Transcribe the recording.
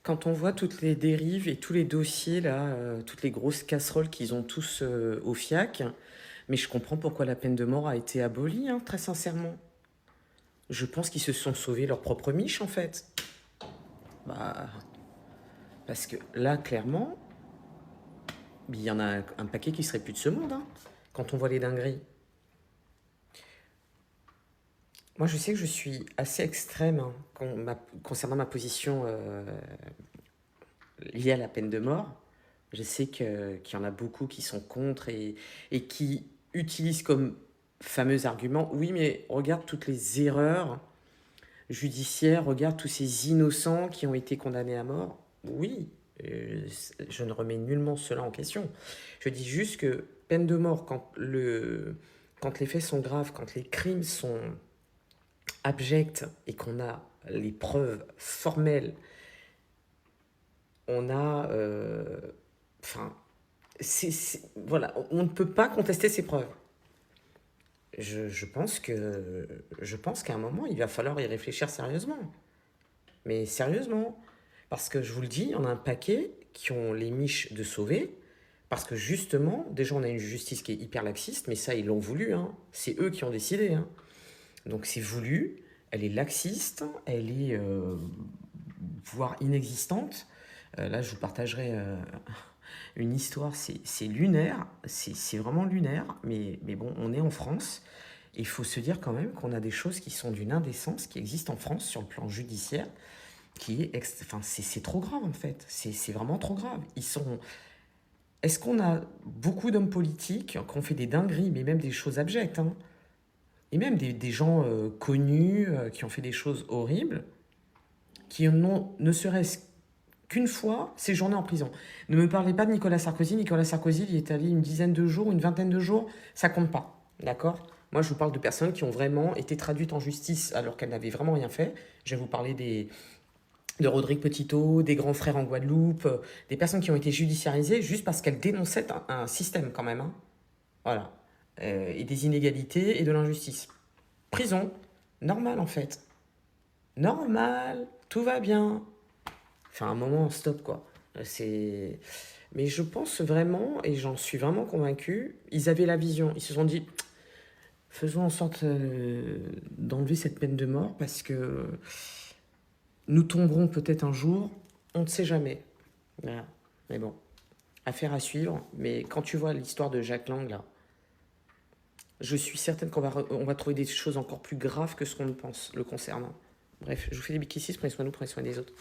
Quand on voit toutes les dérives et tous les dossiers, là, toutes les grosses casseroles qu'ils ont tous au FIAC, mais je comprends pourquoi la peine de mort a été abolie, hein, très sincèrement. Je pense qu'ils se sont sauvés leur propre miche, en fait. Bah, parce que là, clairement, il y en a un paquet qui serait plus de ce monde, hein, quand on voit les dingueries. Moi, je sais que je suis assez extrême hein, concernant ma position liée à la peine de mort. Je sais qu'il y en a beaucoup qui sont contre et qui utilisent comme fameux argument, oui, mais regarde toutes les erreurs judiciaires, regarde tous ces innocents qui ont été condamnés à mort. Oui, je ne remets nullement cela en question. Je dis juste que peine de mort, quand les faits sont graves, quand les crimes sont abjects et qu'on a les preuves formelles, on a... Enfin, voilà, on ne peut pas contester ces preuves. Je pense qu'à un moment, il va falloir y réfléchir sérieusement. Mais sérieusement. Parce que je vous le dis, on a un paquet qui ont les miches de sauver. Parce que justement, déjà, on a une justice qui est hyper laxiste, mais ça, ils l'ont voulu. Hein. C'est eux qui ont décidé. Hein. Donc c'est voulu. Elle est laxiste. Elle est voire inexistante. Là, je vous partagerai une histoire, c'est lunaire, c'est vraiment lunaire, mais bon, on est en France. Et il faut se dire quand même qu'on a des choses qui sont d'une indécence, qui existent en France sur le plan judiciaire, qui est, enfin, c'est trop grave en fait. C'est vraiment trop grave. Ils sont. Est-ce qu'on a beaucoup d'hommes politiques qui ont fait des dingueries, mais même des choses abjectes, hein, et même des gens connus qui ont fait des choses horribles, qui n'ont ne serait-ce qu'une fois séjourné en prison. Ne me parlez pas de Nicolas Sarkozy. Nicolas Sarkozy, il est allé une dizaine de jours, une vingtaine de jours, ça compte pas. D'accord? Moi, je vous parle de personnes qui ont vraiment été traduites en justice alors qu'elles n'avaient vraiment rien fait. Je vais vous parler de Rodrigue Petitot, des grands frères en Guadeloupe, des personnes qui ont été judiciarisées juste parce qu'elles dénonçaient un système quand même. Hein. Voilà. Et des inégalités et de l'injustice. Prison, normal en fait. Normal, tout va bien. Enfin, à un moment, stop, quoi. C'est... Mais je pense vraiment, et j'en suis vraiment convaincu, ils avaient la vision. Ils se sont dit, faisons en sorte d'enlever cette peine de mort parce que nous tomberons peut-être un jour, on ne sait jamais. Voilà. Mais bon, affaire à suivre. Mais quand tu vois l'histoire de Jacques Lang, là, je suis certaine on va trouver des choses encore plus graves que ce qu'on ne pense le concernant. Bref, je vous fais des big kisses, prenez soin de nous, prenez soin des autres.